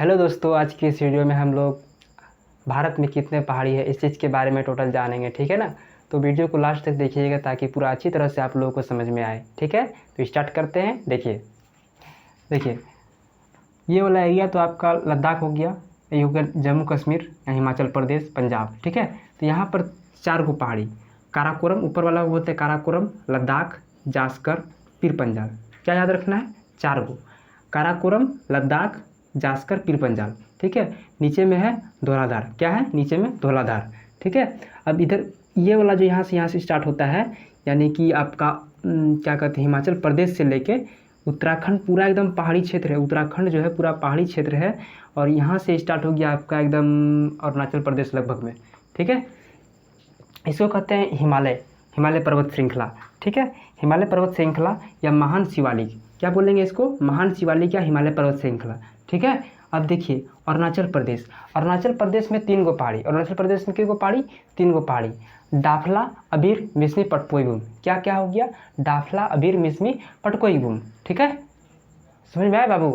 Hello दोस्तों, आज की इस वीडियो में हम लोग भारत में कितने पहाड़ी है इस चीज़ के बारे में टोटल जानेंगे। ठीक है ना। तो वीडियो को लास्ट तक देखिएगा ताकि पूरा अच्छी तरह से आप लोगों को समझ में आए। ठीक है, तो स्टार्ट करते हैं। देखिए देखिए ये वाला एरिया तो आपका लद्दाख हो गया, ये हो गया जम्मू कश्मीर या हिमाचल प्रदेश, पंजाब। ठीक है, तो यहाँ पर 4 गो पहाड़ी, काराकोरम ऊपर वाला वो बोलते हैं काराकोरम, लद्दाख, जास्कर, पीर पंजाल। क्या याद रखना है? 4 गो, काराकोरम, लद्दाख, जास्कर, पीर पंजाल। ठीक है, नीचे में है धौलाधार। क्या है? नीचे में धौलाधार। ठीक है, अब इधर ये वाला जो यहाँ से स्टार्ट होता है, यानी कि आपका क्या कहते हैं, हिमाचल प्रदेश से लेके उत्तराखंड पूरा एकदम पहाड़ी क्षेत्र है। उत्तराखंड जो है पूरा पहाड़ी क्षेत्र है, और यहाँ से स्टार्ट हो गया आपका एकदम अरुणाचल प्रदेश लगभग में। ठीक है, इसको कहते हैं हिमालय, हिमालय पर्वत श्रृंखला। ठीक है, हिमालय पर्वत श्रृंखला या महान शिवालिक, क्या बोलेंगे इसको? महान शिवालिक या हिमालय पर्वत श्रृंखला। ठीक है, अब देखिए अरुणाचल प्रदेश, अरुणाचल प्रदेश में 3 गो पहाड़ी। अरुणाचल प्रदेश में कितने गो पहाड़ी? 3 गो पहाड़ी, डाफला, अबीर, मिसमी, पटपोईबुम। क्या क्या हो गया? डाफला, अबीर, मिसमी, पटकोईबुम। ठीक है, समझ में आया बाबू?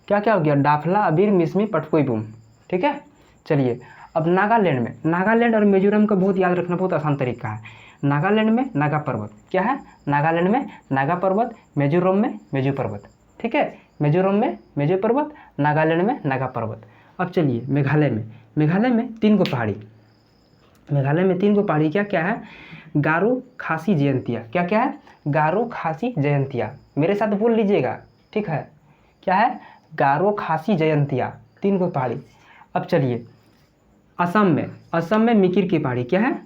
क्या क्या हो गया? डाफला, अबीर, मिसमी, पटकोईबुम। ठीक है, चलिए अब नागालैंड में, नागालैंड और मिजोरम का बहुत याद रखना, बहुत आसान तरीका है। नागालैंड में नागा पर्वत। क्या है? नागालैंड में नागा पर्वत, मिजोरम में मेजो पर्वत। ठीक है, मिजोरम में मेजो पर्वत, नागालैंड में नागा पर्वत। अब चलिए मेघालय में, मेघालय में 3 गो पहाड़ी, मेघालय में 3 गो पहाड़ी। क्या क्या है? गारो, खासी, जयंतिया। क्या क्या है? गारो, खासी, जयंतिया। मेरे साथ बोल लीजिएगा, ठीक है। क्या है? गारो, खासी, जयंतिया, 3 गो पहाड़ी। अब चलिए असम में, असम में मिकिर की पहाड़ी। क्या है?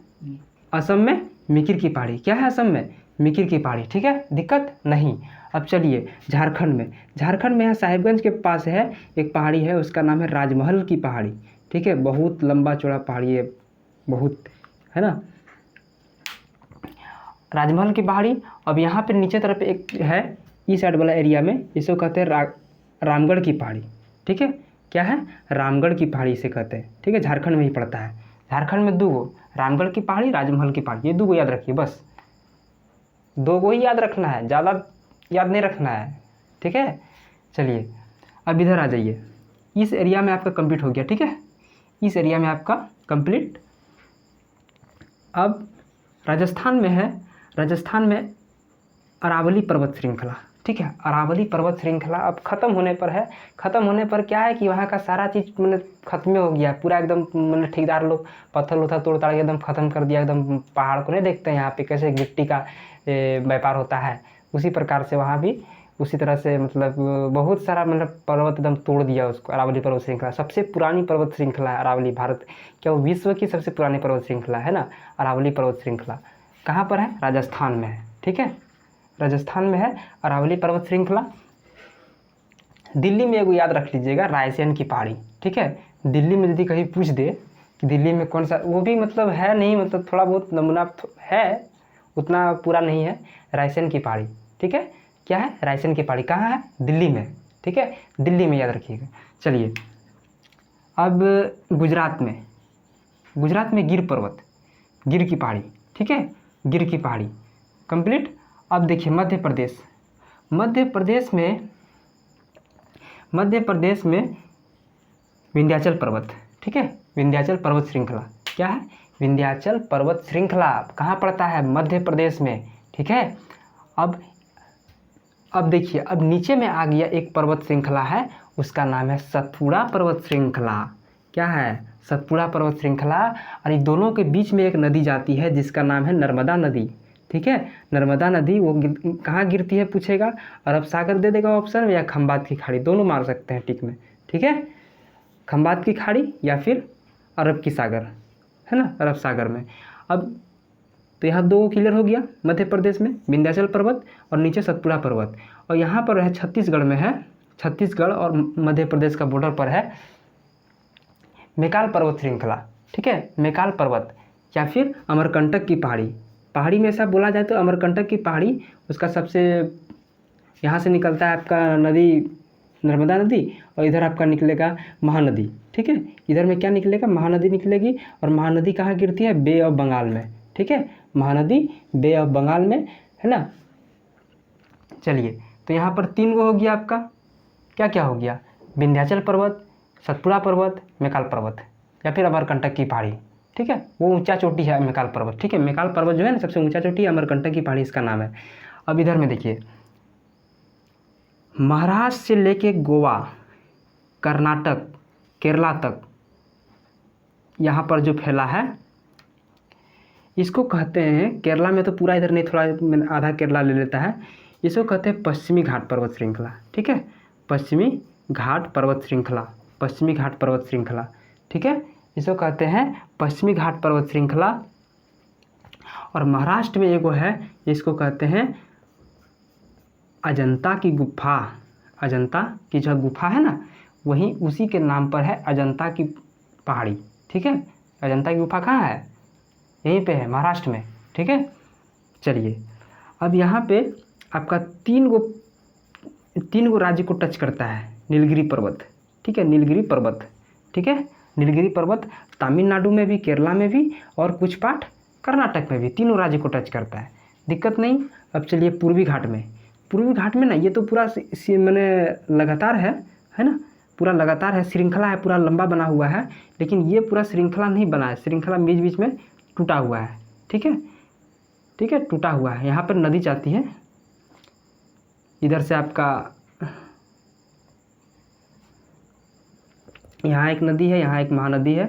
असम में मिकिर की पहाड़ी। क्या है? असम में मिकिर की पहाड़ी। ठीक है, दिक्कत नहीं। अब चलिए झारखंड में, झारखंड में यहाँ साहिबगंज के पास है एक पहाड़ी है, उसका नाम है राजमहल की पहाड़ी। ठीक है, बहुत लंबा चौड़ा पहाड़ी है, बहुत, है ना, राजमहल की पहाड़ी। अब यहाँ पे नीचे तरफ एक है, इस साइड वाला एरिया में, इसको कहते हैं रामगढ़ की पहाड़ी। ठीक है, क्या है? रामगढ़ की पहाड़ी इसे कहते हैं। ठीक है, झारखंड में ही पड़ता है। झारखंड में 2 गो, रामगढ़ की पहाड़ी, राजमहल की पहाड़ी, ये 2 गो याद रखिए, बस 2 गो ही याद रखना है, ज़्यादा याद नहीं रखना है। ठीक है, चलिए अब इधर आ जाइए, इस एरिया में आपका कंप्लीट हो गया। ठीक है, इस एरिया में आपका कंप्लीट। अब राजस्थान में है, राजस्थान में अरावली पर्वत श्रृंखला। ठीक है, अरावली पर्वत श्रृंखला अब ख़त्म होने पर है। ख़त्म होने पर क्या है कि वहाँ का सारा चीज़ मतलब ख़त्म हो गया पूरा एकदम, मतलब ठेकेदार लोग पत्थर उथर तोड़ ताड़ के एकदम ख़त्म कर दिया। एकदम पहाड़ को नहीं देखते हैं यहाँ पे कैसे गिट्टी का व्यापार होता है, उसी प्रकार से वहाँ भी उसी तरह से मतलब बहुत सारा मतलब पर्वत एकदम तोड़ दिया उसको। अरावली पर्वत श्रृंखला सबसे पुरानी पर्वत श्रृंखला है अरावली। भारत क्या वो विश्व की सबसे पुरानी पर्वत श्रृंखला है ना, अरावली पर्वत श्रृंखला। कहाँ पर है? राजस्थान में है। ठीक है, राजस्थान में है अरावली पर्वत श्रृंखला। दिल्ली में एगो याद रख लीजिएगा, रायसेन की पहाड़ी। ठीक है, दिल्ली में यदि कहीं पूछ दे कि दिल्ली में कौन सा, वो भी मतलब है नहीं, मतलब थोड़ा बहुत नमूना है, उतना पूरा नहीं है, रायसेन की पहाड़ी। ठीक है, क्या है? रायसेन की पहाड़ी। कहाँ है? दिल्ली में। ठीक है, दिल्ली में याद रखिएगा। चलिए अब गुजरात में, गुजरात में गिर पर्वत, गिर की पहाड़ी। ठीक है, गिर की पहाड़ी कंप्लीट। अब देखिए मध्य प्रदेश, मध्य प्रदेश में, मध्य प्रदेश में विंध्याचल पर्वत। ठीक है, विंध्याचल पर्वत श्रृंखला। क्या है? विंध्याचल पर्वत श्रृंखला कहाँ पड़ता है? मध्य प्रदेश में। ठीक है, अब देखिए अब नीचे में आ गया एक पर्वत श्रृंखला है, उसका नाम है सतपुड़ा पर्वत श्रृंखला। क्या है? सतपुड़ा पर्वत श्रृंखला। और इन दोनों के बीच में एक नदी जाती है जिसका नाम है नर्मदा नदी। ठीक है, नर्मदा नदी वो कहाँ गिरती है पूछेगा, अरब सागर दे देगा ऑप्शन में, या खंबात की खाड़ी, दोनों मार सकते हैं टिक में। ठीक है, खंबात की खाड़ी या फिर अरब की सागर, है ना, अरब सागर में। अब तो यहाँ 2 क्लियर हो गया, मध्य प्रदेश में विंध्याचल पर्वत और नीचे सतपुड़ा पर्वत। और यहाँ पर है छत्तीसगढ़ में है, छत्तीसगढ़ और मध्य प्रदेश का बॉर्डर पर है मैकाल पर्वत श्रृंखला। ठीक है, मैकाल पर्वत या फिर अमरकंटक की पहाड़ी। पहाड़ी में ऐसा बोला जाए तो अमरकंटक की पहाड़ी, उसका सबसे यहाँ से निकलता है आपका नदी नर्मदा नदी, और इधर आपका निकलेगा महानदी। ठीक है, इधर में क्या निकलेगा? महानदी निकलेगी। और महानदी कहाँ गिरती है? बे ऑफ बंगाल में। ठीक है, महानदी बे ऑफ बंगाल में, है ना। चलिए तो यहाँ पर 3 गो हो गया आपका, क्या क्या हो गया? विंध्याचल पर्वत, सतपुड़ा पर्वत, मैकाल पर्वत, या फिर अमरकंटक की पहाड़ी, ठीक है, वो ऊंचा चोटी है मैकाल पर्वत, ठीक है। मैकाल पर्वत जो है ना सबसे ऊंचा चोटी है, अमरकंटक की पहाड़ी इसका नाम है। अब इधर में देखिए, महाराष्ट्र से लेके गोवा, कर्नाटक, केरला तक यहाँ पर जो फैला है इसको कहते हैं, केरला में तो पूरा इधर नहीं, थोड़ा मैंने आधा केरला ले लेता है, इसको कहते हैं पश्चिमी घाट पर्वत श्रृंखला, ठीक है, पश्चिमी घाट पर्वत श्रृंखला, पश्चिमी घाट पर्वत श्रृंखला, ठीक है, इसको कहते हैं पश्चिमी घाट पर्वत श्रृंखला। और महाराष्ट्र में एगो है, इसको कहते हैं अजंता की गुफा, अजंता की जो गुफा है ना, वहीं उसी के नाम पर है अजंता की पहाड़ी, ठीक है। अजंता की गुफा कहाँ है? यहीं पे है, महाराष्ट्र में, ठीक है। चलिए, अब यहाँ पे आपका तीन गो राज्य को टच करता है नीलगिरी पर्वत, ठीक है, नीलगिरी पर्वत, ठीक है। नीलगिरी पर्वत तमिलनाडु में भी, केरला में भी, और कुछ पार्ट कर्नाटक में भी, तीनों राज्य को टच करता है, दिक्कत नहीं। अब चलिए पूर्वी घाट में, पूर्वी घाट में ना ये तो पूरा मैंने लगातार है ना, पूरा लगातार है, श्रृंखला है, पूरा लंबा बना हुआ है, लेकिन ये पूरा श्रृंखला नहीं बना है, श्रृंखला बीच बीच में टूटा हुआ है, ठीक है, ठीक है, टूटा हुआ है। यहाँ पर नदी जाती है, इधर से आपका यहाँ एक नदी है, यहाँ एक महानदी है,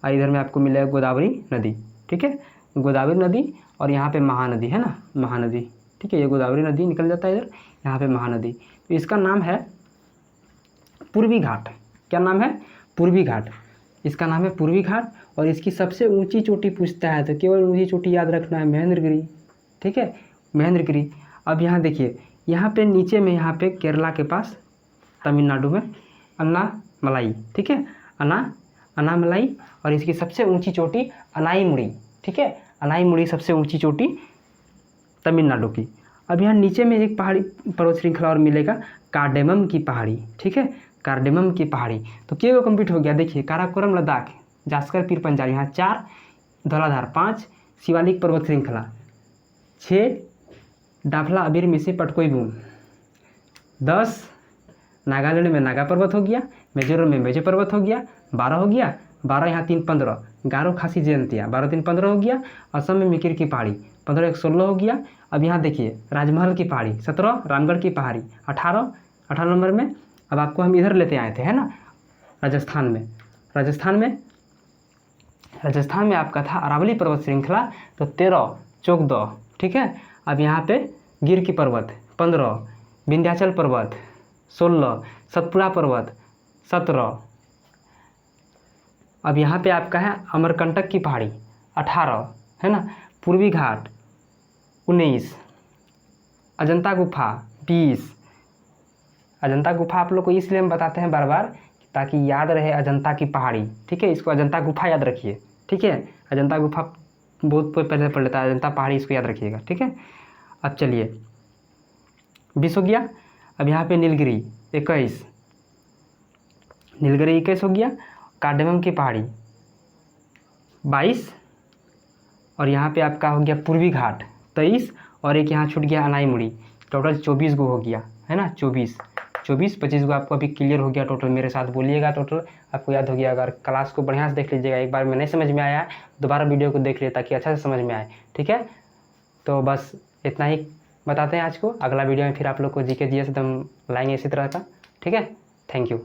और इधर में आपको मिलेगा गोदावरी नदी, ठीक है, गोदावरी नदी, और यहाँ पे महानदी है ना, महानदी, ठीक है, ये गोदावरी नदी निकल जाता है इधर, यहाँ पे महानदी। तो इसका नाम है पूर्वी घाट। क्या नाम है? पूर्वी घाट। इसका नाम है पूर्वी घाट। और इसकी सबसे ऊंची चोटी पूछता है तो केवल ऊंची चोटी याद रखना है, महेंद्रगिरी, ठीक है, महेंद्रगिरी। अब यहाँ देखिए, यहाँ पे नीचे में, यहाँ पे केरला के पास, तमिलनाडु में अन्नामलाई, ठीक है, अन्नामलाई, और इसकी सबसे ऊंची चोटी अनाईमुड़ी, ठीक है, अनाईमुड़ी सबसे ऊंची चोटी तमिलनाडु की। अब यहाँ नीचे में एक पहाड़ी पर्वत श्रृंखला और मिलेगा, कार्डेमम की पहाड़ी, ठीक है, कार्डेमम की पहाड़ी। तो केवल कंप्लीट हो गया। देखिए, काराकोरम लद्दाख, जास्कर पीर पंजाल, यहाँ 4, धौलाधार 5, शिवालिक पर्वत श्रृंखला 6, डाफला अबीर मिसी पटकोई बूम 10, नागालैंड में नागा पर्वत हो गया, मिजोरम में मेजो पर्वत हो गया 12 हो गया, 12 यहाँ 3 15, गारो खासी जयंतिया 12 3 15 हो गया, असम में मिकिर की पहाड़ी 15 1 16 हो गया। अब यहाँ देखिए, राजमहल की पहाड़ी 17, रामगढ़ की पहाड़ी 18 नंबर में। अब आपको हम इधर लेते आए थे, है ना, राजस्थान में आपका था अरावली पर्वत श्रृंखला, तो 13 14, ठीक है। अब यहाँ पे गिर की पर्वत 15, विंध्याचल पर्वत 16, सतपुड़ा पर्वत 17। अब यहाँ पे आपका है अमरकंटक की पहाड़ी 18, है ना, पूर्वी घाट 19, अजंता गुफा 20। अजंता गुफा आप लोग को इसलिए हम बताते हैं बार बार ताकि याद रहे, अजंता की पहाड़ी, ठीक है, इसको अजंता गुफा याद रखिए, ठीक है, अजंता गुफा बहुत पहले पढ़ लेता है, अजंता पहाड़ी इसको याद रखिएगा, ठीक है। अब चलिए, 20 हो गया। अब यहाँ पे नीलगिरी 21, नीलगिरी 21 हो गया, कार्डेमम की पहाड़ी 22, और यहाँ पे आपका हो गया पूर्वी घाट 23, और एक यहाँ छूट गया अनाईमुड़ी, टोटल 24 गो हो गया, है ना, 24 25 गो आपको अभी क्लियर हो गया टोटल। मेरे साथ बोलिएगा, टोटल आपको याद हो गया। अगर क्लास को बढ़िया से देख लीजिएगा, एक बार में नहीं समझ में आया दोबारा वीडियो को देख लिए ताकि अच्छा से समझ में आए, ठीक है। तो बस इतना ही बताते हैं आज को। अगला वीडियो में फिर आप लोग को जीके जीएस एकदम लाएंगे इसी तरह का, ठीक है। Thank you.